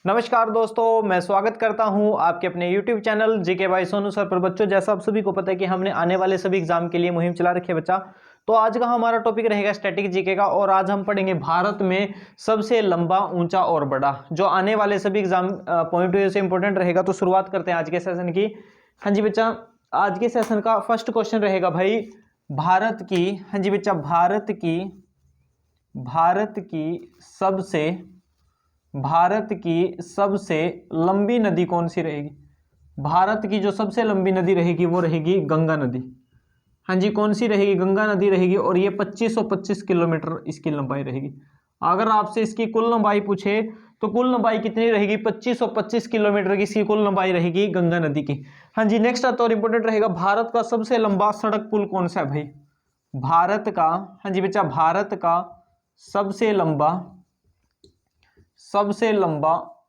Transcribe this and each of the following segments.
नमस्कार दोस्तों, मैं स्वागत करता हूं आपके अपने YouTube channel GK by Sonu sir पर। बच्चों, जैसा आप सभी को पता है कि हमने आने वाले सभी एग्जाम के लिए मुहिम चला रखी है बच्चा। तो आज का हमारा टॉपिक रहेगा स्टैटिक जीके का और आज हम पढ़ेंगे भारत में सबसे लंबा, ऊंचा और बड़ा, जो आने वाले सभी एग्जाम पॉइंट ऑफ व्यू से इंपॉर्टेंट रहेगा। तो शुरुआत करते हैं आज के सेशन की। हाँ जी बच्चा, आज के सेशन का फर्स्ट क्वेश्चन रहेगा भाई, भारत की, हाँ जी बच्चा, भारत की सबसे लंबी नदी कौन सी रहेगी? भारत की जो सबसे लंबी नदी रहेगी वो रहेगी गंगा नदी। हाँ जी, कौन सी रहेगी? गंगा नदी रहेगी और ये 2525 किलोमीटर इसकी लंबाई रहेगी। अगर आपसे इसकी कुल लंबाई पूछे तो कुल लंबाई कितनी रहेगी? 2525 किलोमीटर की इसकी कुल लंबाई रहेगी गंगा नदी की। हाँ जी, नेक्स्ट आता और इंपॉर्टेंट रहेगा, भारत का सबसे लंबा सड़क पुल कौन सा है भाई? भारत का, हाँ जी बच्चा, भारत का सबसे लंबा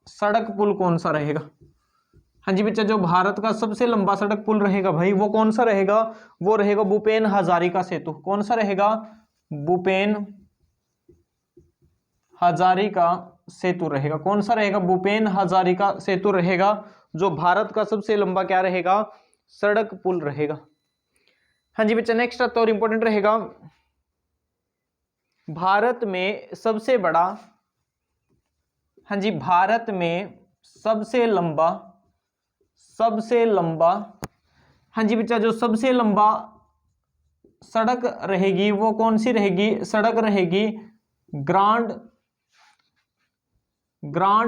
सड़क पुल कौन सा रहेगा? हाँ जी बच्चा, जो भारत का सबसे लंबा सड़क पुल रहेगा भाई वो कौन सा रहेगा? वो रहेगा भूपेन हजारिका सेतु। कौन सा रहेगा? भूपेन हजारिका सेतु रहेगा। कौन सा रहेगा? भूपेन हजारिका सेतु रहेगा, जो भारत का सबसे लंबा क्या रहेगा? सड़क पुल रहेगा। हाँ जी बच्चा, नेक्स्ट आता और इंपॉर्टेंट रहेगा, भारत में सबसे बड़ा, हाँ जी, भारत में सबसे लंबा, हाँ जी बच्चा, जो सबसे लंबा सड़क रहेगी वो कौन सी रहेगी? सड़क रहेगी ग्रांड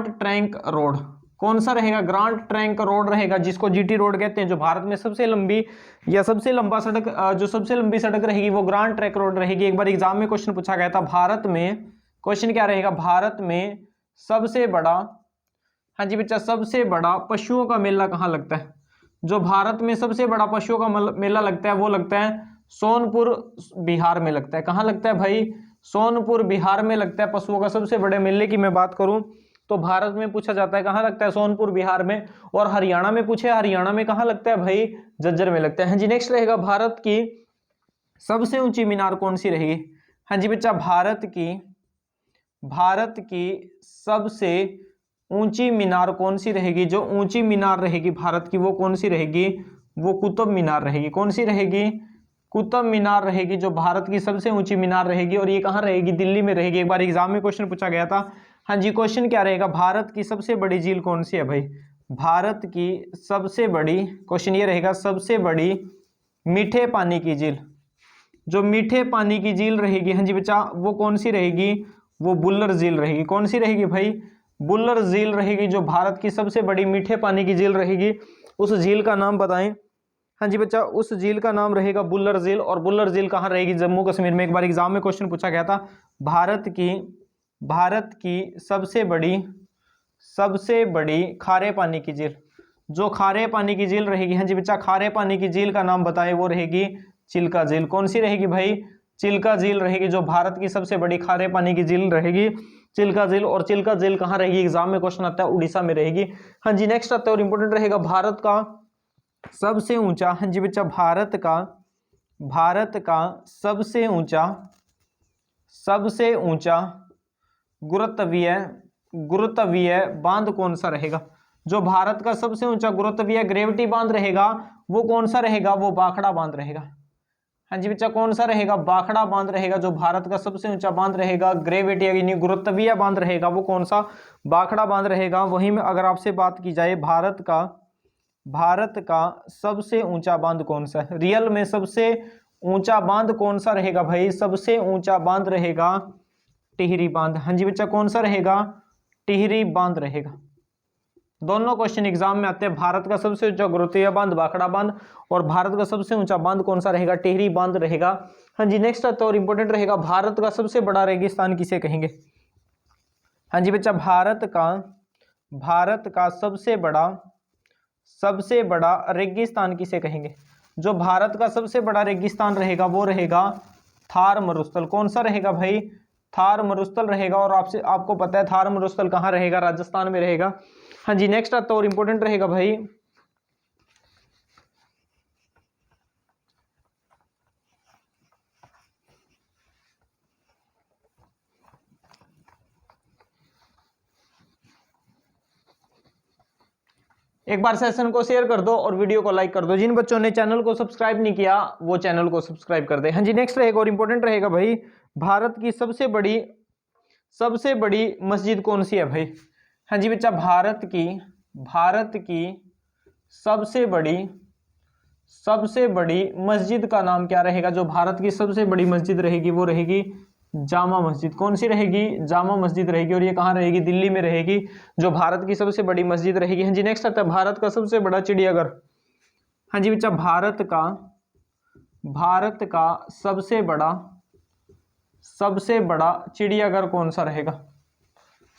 ट्रंक रोड। कौन सा रहेगा? ग्रांड ट्रंक रोड रहेगा, जिसको जीटी रोड कहते हैं। जो भारत में सबसे लंबी या सबसे लंबा सड़क, जो सबसे लंबी सड़क रहेगी वो ग्रांड ट्रंक रोड रहेगी। एक बार एग्जाम में क्वेश्चन पूछा गया था, भारत में, क्वेश्चन क्या रहेगा? भारत में सबसे बड़ा, हाँ जी बच्चा, सबसे बड़ा पशुओं का मेला कहाँ लगता है? जो भारत में सबसे बड़ा पशुओं का मेला लगता है वो लगता है सोनपुर, बिहार में लगता है। कहाँ लगता है भाई? सोनपुर, बिहार में लगता है। पशुओं का सबसे बड़े मेले की मैं बात करूं तो भारत में पूछा जाता है कहाँ लगता है? सोनपुर, बिहार में। और हरियाणा में पूछे, हरियाणा में कहाँ लगता है भाई? झज्जर में लगता है। हाँ जी, नेक्स्ट रहेगा, भारत की सबसे ऊंची मीनार कौन सी रहेगी? हाँ जी बच्चा, भारत की सबसे ऊंची मीनार कौन सी रहेगी? जो ऊंची मीनार रहेगी भारत की वो कौन सी रहेगी? वो कुतुब मीनार रहेगी। कौन सी रहेगी? कुतुब मीनार रहेगी, जो भारत की सबसे ऊंची मीनार रहेगी। और ये कहाँ रहेगी? दिल्ली में रहेगी। एक बार एग्जाम में क्वेश्चन पूछा गया था। हाँ जी, क्वेश्चन क्या रहेगा? भारत की सबसे बड़ी झील कौन सी है भाई? भारत की सबसे बड़ी, क्वेश्चन ये रहेगा, सबसे बड़ी मीठे पानी की झील, जो मीठे पानी की झील रहेगी, हाँ जी बच्चा, वो कौन सी रहेगी? वो बुल्लर झील रहेगी। कौन सी रहेगी भाई? बुल्लर झील रहेगी, जो भारत की सबसे बड़ी मीठे पानी की झील रहेगी। उस झील का नाम बताएं। हाँ जी बच्चा, उस झील का नाम रहेगा बुल्लर झील। और बुल्लर झील कहाँ रहेगी? जम्मू कश्मीर में। एक बार एग्जाम में क्वेश्चन पूछा गया था, भारत की सबसे बड़ी खारे पानी की झील, जो खारे पानी की झील रहेगी, हाँ जी बच्चा, खारे पानी की झील का नाम बताएं। वो रहेगी चिल्का झील। कौन सी रहेगी भाई? चिल्का झील रहेगी, जो भारत की सबसे बड़ी खारे पानी की झील रहेगी चिल्का झील। और चिल्का झील कहाँ रहेगी? एग्जाम में क्वेश्चन आता है, उड़ीसा में रहेगी। हाँ जी, नेक्स्ट आता है और इंपॉर्टेंट रहेगा, भारत का सबसे ऊंचा, हाँ जी बच्चा, भारत का सबसे ऊंचा गुरुत्वीय बांध कौन सा रहेगा? जो भारत का सबसे ऊंचा गुरुत्वीय ग्रेविटी बांध रहेगा वो कौन सा रहेगा? वो भाखड़ा बांध रहेगा। हाँ जी बच्चा, कौन सा रहेगा? भाखड़ा बांध रहेगा, जो भारत का सबसे ऊंचा बांध रहेगा। ग्रेविटी यानी गुरुत्वीय बांध रहेगा वो कौन सा? भाखड़ा बांध रहेगा। वहीं में अगर आपसे बात की जाए, भारत का सबसे ऊंचा बांध कौन सा है? रियल में सबसे ऊंचा बांध कौन सा रहेगा भाई? सबसे ऊंचा बांध रहेगा टिहरी बांध। हाँ जी बच्चा, कौन सा रहेगा? टिहरी बांध रहेगा। दोनों क्वेश्चन एग्जाम में आते हैं। भारत का सबसे ऊंचा गुरुत्वीय बांध भाखड़ा बांध, और भारत का सबसे ऊंचा बांध कौन सा रहेगा? टिहरी बांध रहेगा। हाँ जी, नेक्स्ट आता है और इंपॉर्टेंट रहेगा, भारत का सबसे बड़ा रेगिस्तान किसे कहेंगे? हाँ जी बच्चा, भारत का सबसे बड़ा रेगिस्तान किसे कहेंगे? जो भारत का सबसे बड़ा रेगिस्तान रहेगा वो रहेगा थार मरुस्थल। कौन सा रहेगा भाई? थार मरुस्थल रहेगा। और आपको पता है थार मरुस्थल कहाँ रहेगा? राजस्थान में रहेगा। हाँ जी, नेक्स्ट आता है और इंपॉर्टेंट रहेगा भाई, एक बार सेशन को शेयर कर दो और वीडियो को लाइक कर दो। जिन बच्चों ने चैनल को सब्सक्राइब नहीं किया वो चैनल को सब्सक्राइब कर दे। हाँ जी, नेक्स्ट रहेगा और इंपॉर्टेंट रहेगा भाई, भारत की सबसे बड़ी मस्जिद कौन सी है भाई? हाँ जी बच्चा, भारत की सबसे बड़ी मस्जिद का नाम क्या रहेगा? जो भारत की सबसे बड़ी मस्जिद रहेगी वो रहेगी जामा मस्जिद। कौन सी रहेगी? जामा मस्जिद रहेगी। और ये कहाँ रहेगी? दिल्ली में रहेगी, जो भारत की सबसे बड़ी मस्जिद रहेगी। हाँ जी, नेक्स्ट आता है भारत का सबसे बड़ा चिड़ियाघर। हाँ जी बच्चा, भारत का सबसे बड़ा चिड़ियाघर कौन सा रहेगा?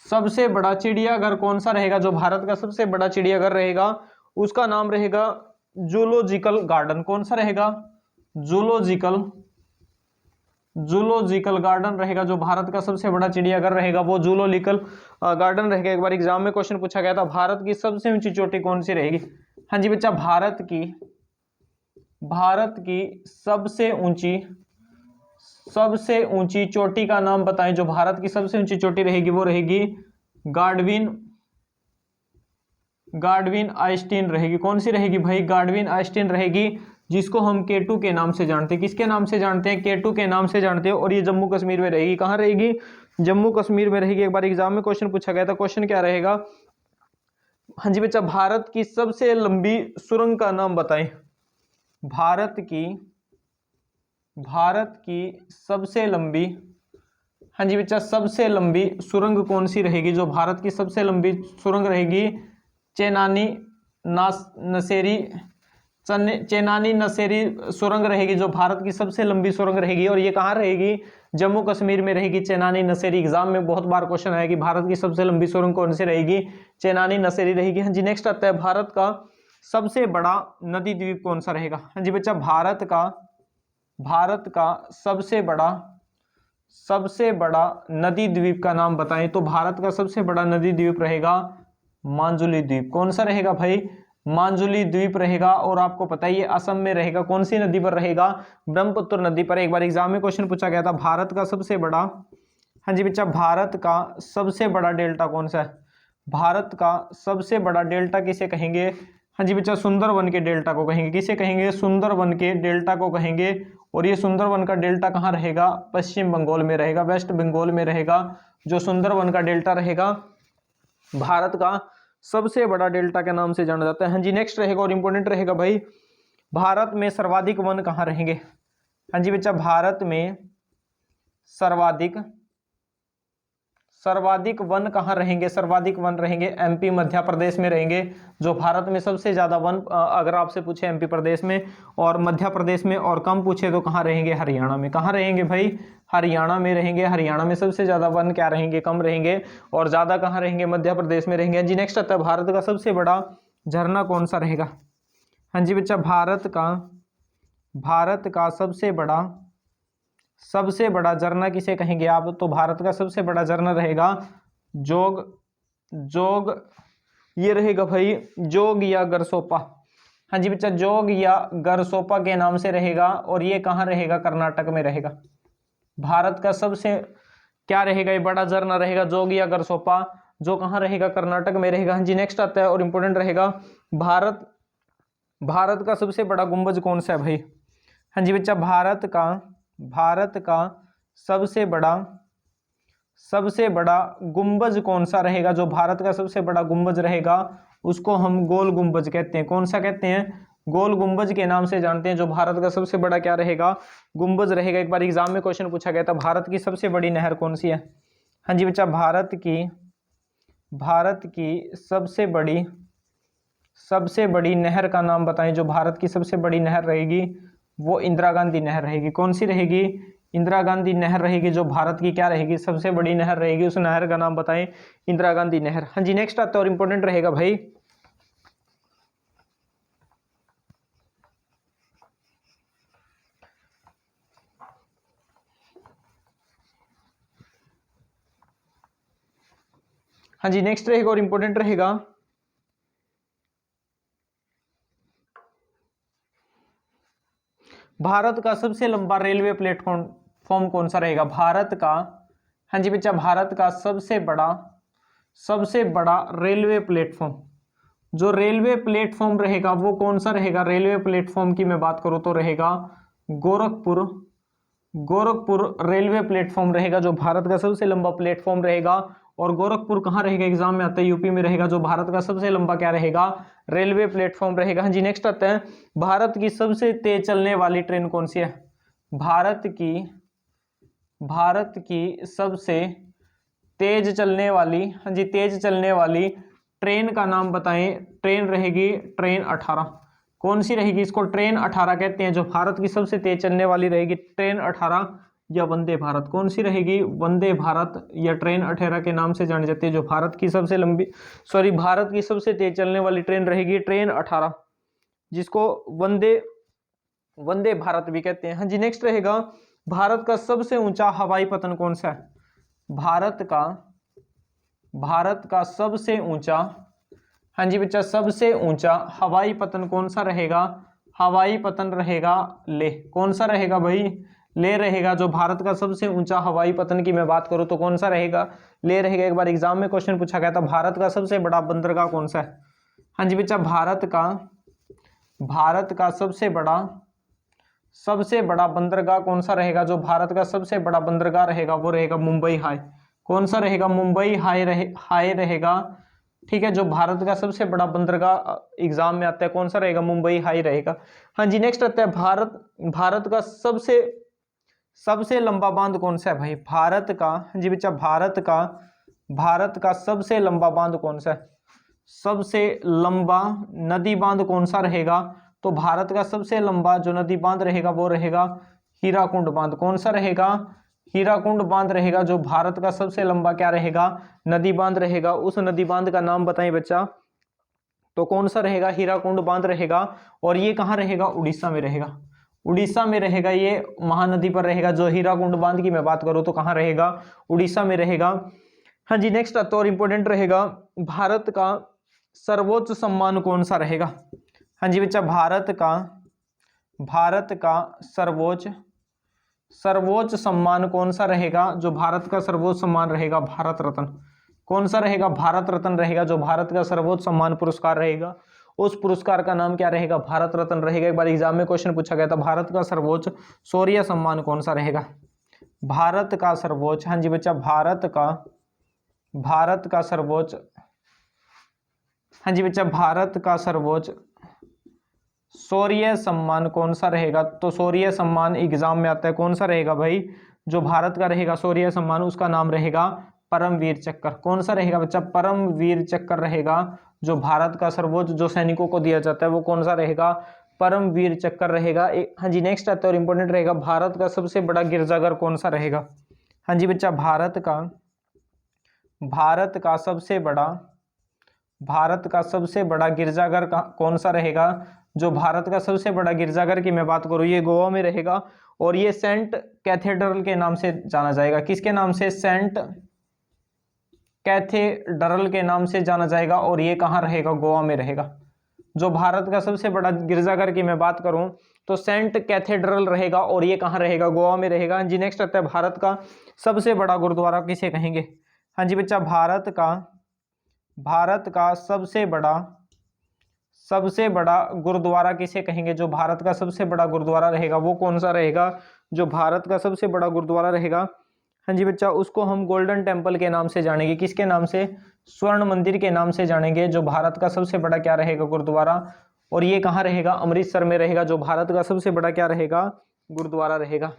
सबसे बड़ा चिड़ियाघर कौन सा रहेगा? जो भारत का सबसे बड़ा चिड़ियाघर रहेगा उसका नाम रहेगा जूलॉजिकल गार्डन। कौन सा रहेगा? जूलॉजिकल गार्डन रहेगा। जो भारत का सबसे बड़ा चिड़ियाघर रहेगा वो जूलॉजिकल गार्डन रहेगा। एक बार एग्जाम में क्वेश्चन पूछा गया था, भारत की सबसे ऊंची चोटी कौन सी रहेगी? हाँ जी बच्चा, भारत की सबसे ऊंची चोटी का नाम बताएं। जो भारत की सबसे ऊंची चोटी रहेगी वो रहेगी गार्डविन आइंस्टीन रहेगी। कौन सी रहेगी भाई? गार्डविन आइंस्टीन रहेगी, जिसको हम K2 के नाम से जानते हैं। किसके नाम से जानते हैं? K2 के नाम से जानते हैं। और ये जम्मू कश्मीर में रहेगी। कहाँ रहेगी? जम्मू कश्मीर में रहेगी। एक बार एग्जाम में क्वेश्चन पूछा गया था, क्वेश्चन क्या रहेगा? हाँ जी बच्चा, भारत की सबसे लंबी सुरंग का नाम बताएं। भारत की सबसे लंबी, हाँ जी बच्चा, सबसे लंबी सुरंग कौन सी रहेगी? जो भारत की सबसे लंबी सुरंग रहेगी चेनानी नसेरी सुरंग रहेगी, जो भारत की सबसे लंबी सुरंग रहेगी। और ये कहाँ रहेगी? जम्मू कश्मीर में रहेगी, चेनानी नसेरी। एग्जाम में बहुत बार क्वेश्चन आया कि भारत की सबसे लंबी सुरंग कौन सी रहेगी? चेनानी नसेरी रहेगी। हाँ जी, नेक्स्ट आता है, भारत का सबसे बड़ा नदी द्वीप कौन सा रहेगा? हाँ जी बच्चा, भारत का सबसे बड़ा नदी द्वीप का नाम बताएं। तो भारत का सबसे बड़ा नदी द्वीप रहेगा मांजुली द्वीप। कौन सा रहेगा भाई? मांजुली द्वीप रहेगा। और आपको पता ही है असम में रहेगा। कौन सी नदी पर रहेगा? ब्रह्मपुत्र नदी पर। एक बार एग्जाम में क्वेश्चन पूछा गया था, भारत का सबसे बड़ा, हाँ जी बच्चा, भारत का सबसे बड़ा डेल्टा कौन सा है? भारत का सबसे बड़ा डेल्टा किसे कहेंगे? हाँ जी बच्चा, सुंदरवन के डेल्टा को कहेंगे। किसे कहेंगे? सुंदरवन के डेल्टा को कहेंगे। और ये सुंदरवन का डेल्टा कहाँ रहेगा? पश्चिम बंगाल में रहेगा, वेस्ट बंगाल में रहेगा। जो सुंदरवन का डेल्टा रहेगा भारत का सबसे बड़ा डेल्टा के नाम से जाना जाता है। हाँ जी, नेक्स्ट रहेगा और इंपॉर्टेंट रहेगा भाई, भारत में सर्वाधिक वन कहाँ रहेंगे? हाँ जी बच्चा, भारत में सर्वाधिक वन कहाँ रहेंगे? सर्वाधिक वन रहेंगे MP मध्य प्रदेश में रहेंगे। जो भारत में सबसे ज्यादा वन अगर आपसे पूछे MP प्रदेश में और मध्य प्रदेश में, और कम पूछे तो कहाँ रहेंगे? हरियाणा में। कहाँ रहेंगे भाई? हरियाणा में रहेंगे। हरियाणा में सबसे ज्यादा वन क्या रहेंगे? कम रहेंगे। और ज्यादा कहाँ रहेंगे? मध्य प्रदेश में रहेंगे। जी, नेक्स्ट आता है, भारत का सबसे बड़ा झरना कौन सा रहेगा? हाँ जी बच्चा, भारत का सबसे बड़ा झरना किसे कहेंगे आप? तो भारत का सबसे बड़ा झरना रहेगा जोग, ये रहेगा भाई जोग या गरसोपा। हाँ जी बच्चा, जोग या गरसोपा के नाम से रहेगा। और ये कहाँ रहेगा? कर्नाटक में रहेगा। भारत का सबसे क्या रहेगा? ये बड़ा झरना रहेगा जोग या गरसोपा, जो कहाँ रहेगा? कर्नाटक में रहेगा। हाँ जी, नेक्स्ट आता है और इंपॉर्टेंट रहेगा, भारत का सबसे बड़ा गुंबज कौन सा है भाई? हाँ जी बच्चा, भारत का सबसे बड़ा गुंबज कौन सा रहेगा? जो भारत का सबसे बड़ा गुंबज रहेगा उसको हम गोल गुंबज कहते हैं। कौन सा कहते हैं? गोल गुंबज के नाम से जानते हैं। जो भारत का सबसे बड़ा क्या रहेगा? गुंबज रहेगा। एक बार एग्जाम में क्वेश्चन पूछा गया था, भारत की सबसे बड़ी नहर कौन सी है? हाँ जी बच्चा, भारत की सबसे बड़ी नहर का नाम बताएं। जो भारत की सबसे बड़ी नहर रहेगी वो इंदिरा गांधी नहर रहेगी। कौन सी रहेगी? इंदिरा गांधी नहर रहेगी। जो भारत की क्या रहेगी? सबसे बड़ी नहर रहेगी। उस नहर का नाम बताएं, इंदिरा गांधी नहर। हाँ जी, नेक्स्ट आता है और इंपॉर्टेंट रहेगा भाई, हाँ जी नेक्स्ट रहेगा और इंपॉर्टेंट रहेगा, भारत का सबसे लंबा रेलवे प्लेटफॉर्म कौन सा रहेगा? भारत का, हाँ जी बच्चा, भारत का सबसे बड़ा रेलवे प्लेटफॉर्म जो रेलवे प्लेटफॉर्म रहेगा वो कौन सा रहेगा, रेलवे प्लेटफॉर्म की मैं बात करूं तो रहेगा गोरखपुर, गोरखपुर रेलवे प्लेटफॉर्म रहेगा जो भारत का सबसे लंबा प्लेटफॉर्म रहेगा। और गोरखपुर कहाँ रहेगा, एग्जाम में आता है यूपी में रहेगा, जो भारत का सबसे लंबा क्या रहेगा, रेलवे प्लेटफॉर्म रहेगा। हाँ जी, नेक्स्ट आता है, भारत की सबसे तेज चलने वाली ट्रेन कौन सी है, भारत की सबसे तेज चलने वाली, हाँ जी तेज चलने वाली ट्रेन का नाम बताएं। ट्रेन रहेगी ट्रेन 18, कौन सी रहेगी, इसको ट्रेन 18 कहते हैं। जो भारत की सबसे तेज चलने वाली रहेगी ट्रेन 18 या वंदे भारत, कौन सी रहेगी, वंदे भारत या ट्रेन 18 के नाम से जानी जाती है। जो भारत की सबसे लंबी भारत की सबसे तेज चलने वाली ट्रेन रहेगी ट्रेन 18, जिसको वंदे भारत भी कहते हैं। हाँ जी, नेक्स्ट रहेगा, भारत का सबसे ऊंचा हवाई पतन कौन सा है, भारत का सबसे ऊंचा, हाँ जी बच्चा सबसे ऊंचा हवाई पतन कौन सा रहेगा, हवाई पतन रहेगा लेह, कौन सा रहेगा भाई, लेह रहेगा। जो भारत का सबसे ऊंचा हवाई पतन की मैं बात करूं तो कौन सा रहेगा, लेह रहेगा। एक बार एग्जाम में क्वेश्चन पूछा गया था, भारत का सबसे बड़ा बंदरगाह कौन सा है। हाँ जी बच्चा, भारत का सबसे बड़ा बंदरगाह कौन सा रहेगा, जो भारत का सबसे बड़ा बंदरगाह रहेगा वो रहेगा मुंबई हाई, कौन सा रहेगा, मुंबई हाई रहेगा। ठीक है, जो भारत का सबसे बड़ा बंदरगाह एग्जाम में आता है कौन सा रहेगा, मुंबई हाई रहेगा। हाँ जी, नेक्स्ट आता है, भारत का सबसे लंबा बांध कौन सा है भाई, भारत का, हाँ जी बच्चा भारत का सबसे लंबा बांध कौन सा है, सबसे लंबा नदी बांध कौन सा रहेगा। तो भारत का सबसे लंबा जो नदी बांध रहेगा वो रहेगा हीराकुंड बांध, कौन सा रहेगा, हीराकुंड बांध रहेगा। जो भारत का सबसे लंबा क्या रहेगा, नदी बांध रहेगा। उस नदी बांध का नाम बताएं बच्चा, तो कौन सा रहेगा, हीराकुंड बांध रहेगा। और ये कहाँ रहेगा, उड़ीसा में रहेगा, उड़ीसा में रहेगा, ये महानदी पर रहेगा। जो हीराकुंड बांध की मैं बात करूं तो कहाँ रहेगा, उड़ीसा में रहेगा। हाँ जी, नेक्स्ट तो और इंपॉर्टेंट रहेगा, भारत का सर्वोच्च सम्मान कौन सा रहेगा। हाँ जी बच्चा, भारत का सर्वोच्च सम्मान कौन सा रहेगा। जो भारत का सर्वोच्च सम्मान रहेगा भारत रत्न, कौन सा रहेगा, भारत रत्न रहेगा। जो भारत का सर्वोच्च सम्मान पुरस्कार रहेगा उस पुरस्कार का नाम क्या रहेगा, भारत रत्न रहेगा। एक बार एग्जाम में क्वेश्चन पूछा गया था, भारत का सर्वोच्च शौर्य सम्मान कौन सा रहेगा, भारत का सर्वोच्च, हाँ जी बच्चा भारत का सर्वोच्च, हाँ जी बच्चा भारत का सर्वोच्च शौर्य सम्मान कौन सा रहेगा। तो शौर्य सम्मान एग्जाम में आता है, कौन सा रहेगा भाई, जो भारत का रहेगा शौर्य सम्मान उसका नाम रहेगा परमवीर चक्र, कौन सा रहेगा बच्चा, परमवीर चक्र रहेगा। जो भारत का सर्वोच्च जो सैनिकों को दिया जाता है वो कौन सा रहेगा, परमवीर चक्र रहेगा। हाँ जी, नेक्स्ट आता है और इंपॉर्टेंट रहेगा, भारत का सबसे बड़ा गिरजाघर कौन सा रहेगा। हाँ जी बच्चा, भारत का सबसे बड़ा गिरजाघर कौन सा रहेगा। जो भारत का सबसे बड़ा गिरजाघर की मैं बात करूं ये गोवा में रहेगा और ये सेंट कैथेड्रल के नाम से जाना जाएगा। किसके नाम से, सेंट कैथेड्रल के नाम से जाना जाएगा और ये कहाँ रहेगा, गोवा में रहेगा। जो भारत का सबसे बड़ा गिरजाघर की मैं बात करूं तो सेंट कैथेड्रल रहेगा और ये कहाँ रहेगा, गोवा में रहेगा। जी, नेक्स्ट आता है, भारत का सबसे बड़ा गुरुद्वारा किसे कहेंगे। हाँ जी बच्चा, भारत का सबसे बड़ा गुरुद्वारा किसे कहेंगे। जो भारत का सबसे बड़ा गुरुद्वारा रहेगा वो कौन सा रहेगा, जो भारत का सबसे बड़ा गुरुद्वारा रहेगा, हाँ जी बच्चा, उसको हम गोल्डन टेम्पल के नाम से जानेंगे। किसके नाम से, स्वर्ण मंदिर के नाम से जानेंगे। जो भारत का सबसे बड़ा क्या रहेगा, गुरुद्वारा, और ये कहाँ रहेगा, अमृतसर में रहेगा। जो भारत का सबसे बड़ा क्या रहेगा, गुरुद्वारा रहेगा।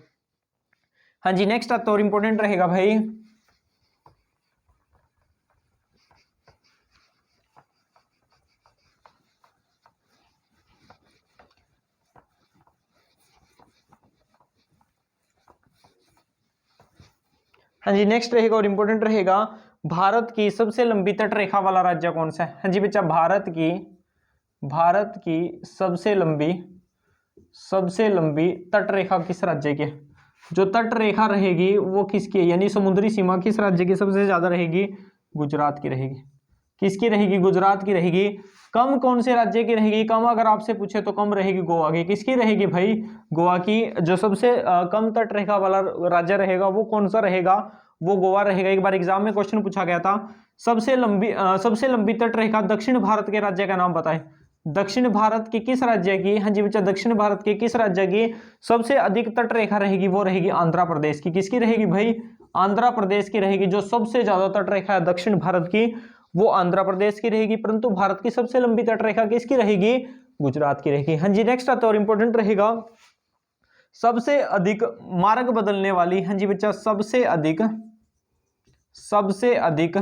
हाँ जी, नेक्स्ट आता और इंपॉर्टेंट रहेगा भाई, हाँ जी, नेक्स्ट रहेगा और इंपॉर्टेंट रहेगा, भारत की सबसे लंबी तट रेखा वाला राज्य कौन सा है। हाँ जी बच्चा, भारत की सबसे लंबी तट रेखा किस राज्य की है। जो तट रेखा रहेगी वो किसकी है, यानी समुद्री सीमा किस राज्य की सबसे ज्यादा रहेगी, गुजरात की रहेगी। किसकी रहेगी, गुजरात की रहेगी। कम कौन से राज्य की रहेगी, कम अगर आपसे पूछे तो कम रहेगी गोवा की। किसकी रहेगी भाई, गोवा की। जो सबसे कम तट रेखा वाला राज्य रहेगा वो कौन सा रहेगा, वो गोवा रहेगा। एक बार एग्जाम में क्वेश्चन पूछा गया था, सबसे लंबी तट रेखा दक्षिण भारत के राज्य का नाम बताएं। दक्षिण भारत के किस राज्य की, हाँ जी बच्चा, दक्षिण भारत के किस राज्य की सबसे अधिक तट रेखा रहेगी? वो रहेगी आंध्र प्रदेश की। किसकी रहेगी भाई? आंध्र प्रदेश की रहेगी। जो सबसे ज्यादा तट रेखा है दक्षिण भारत की वो आंध्र प्रदेश की रहेगी। परंतु भारत की सबसे लंबी तट रेखा किसकी रहेगी? गुजरात की रहेगी। हाँ जी, नेक्स्ट आता है और इंपॉर्टेंट रहेगा, सबसे अधिक मार्ग बदलने वाली, हाँ जी बच्चा, सबसे अधिक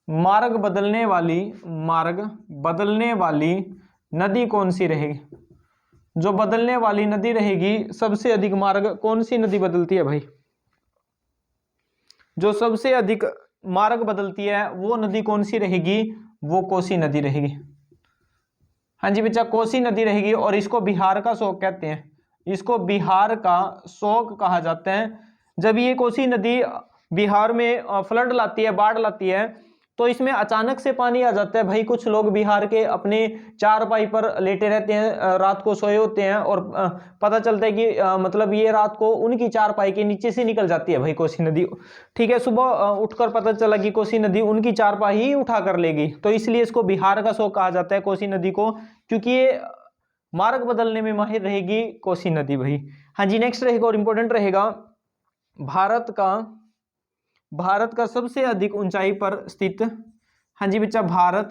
मार्ग बदलने वाली नदी कौन सी रहेगी? जो बदलने वाली नदी रहेगी, सबसे अधिक मार्ग कौन सी नदी बदलती है भाई? जो सबसे अधिक मार्ग बदलती है वो नदी कौन सी रहेगी? वो कोसी नदी रहेगी। हाँ जी बच्चा, कोसी नदी रहेगी। और इसको बिहार का शोक कहते हैं, इसको बिहार का शोक कहा जाता है। जब ये कोसी नदी बिहार में फ्लड लाती है, बाढ़ लाती है, तो इसमें अचानक से पानी आ जाता है भाई। कुछ लोग बिहार के अपने चारपाई पर लेटे रहते हैं, रात को सोए होते हैं और पता चलता है कि मतलब ये रात को उनकी चारपाई के नीचे से निकल जाती है भाई कोसी नदी। ठीक है, सुबह उठकर पता चला कि कोसी नदी उनकी चारपाई ही उठा कर लेगी। तो इसलिए इसको बिहार का शोक कहा जाता है कोसी नदी को, क्योंकि ये मार्ग बदलने में माहिर रहेगी कोसी नदी भाई। हाँ जी, नेक्स्ट रहेगा और इंपॉर्टेंट रहेगा, भारत का सबसे अधिक ऊंचाई पर स्थित, हाँ जी बच्चा, भारत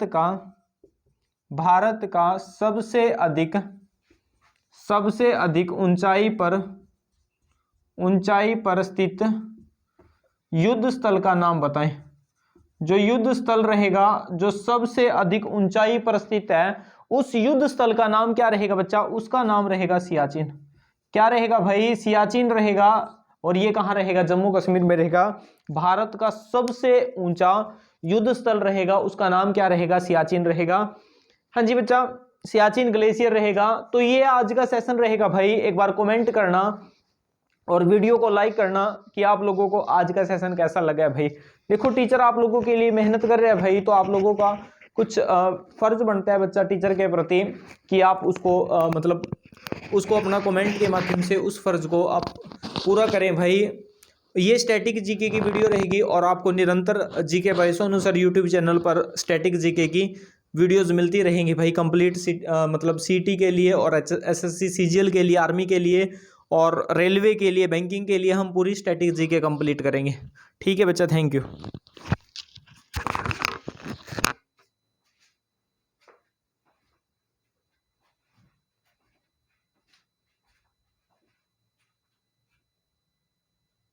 का सबसे अधिक ऊंचाई पर स्थित युद्ध स्थल का नाम बताएं। जो युद्ध स्थल रहेगा जो सबसे अधिक ऊंचाई पर स्थित है, उस युद्ध स्थल का नाम क्या रहेगा बच्चा? उसका नाम रहेगा सियाचिन। क्या रहेगा भाई? सियाचिन रहेगा। और ये कहाँ रहेगा? जम्मू कश्मीर में रहेगा। भारत का सबसे ऊंचा युद्ध स्थल रहेगा, उसका नाम क्या रहेगा? सियाचिन रहेगा। हाँ जी बच्चा, सियाचिन ग्लेशियर रहेगा। तो ये आज का सेशन रहेगा भाई। एक बार कमेंट करना और वीडियो को लाइक करना कि आप लोगों को आज का सेशन कैसा लगा है भाई। देखो, टीचर आप लोगों के लिए मेहनत कर रहे हैं भाई, तो आप लोगों का कुछ फर्ज बनता है बच्चा टीचर के प्रति कि आप उसको मतलब उसको अपना कमेंट के माध्यम से उस फर्ज को आप पूरा करें भाई। ये स्टैटिक जीके की वीडियो रहेगी और आपको निरंतर GK by Sonu sir YouTube channel पर स्टैटिक जीके की वीडियोस मिलती रहेंगी भाई। कंप्लीट मतलब सीटी के लिए और एसएससी सीजीएल के लिए, आर्मी के लिए और रेलवे के लिए, बैंकिंग के लिए हम पूरी स्टैटिक जीके कंप्लीट करेंगे। ठीक है बच्चा, थैंक यू।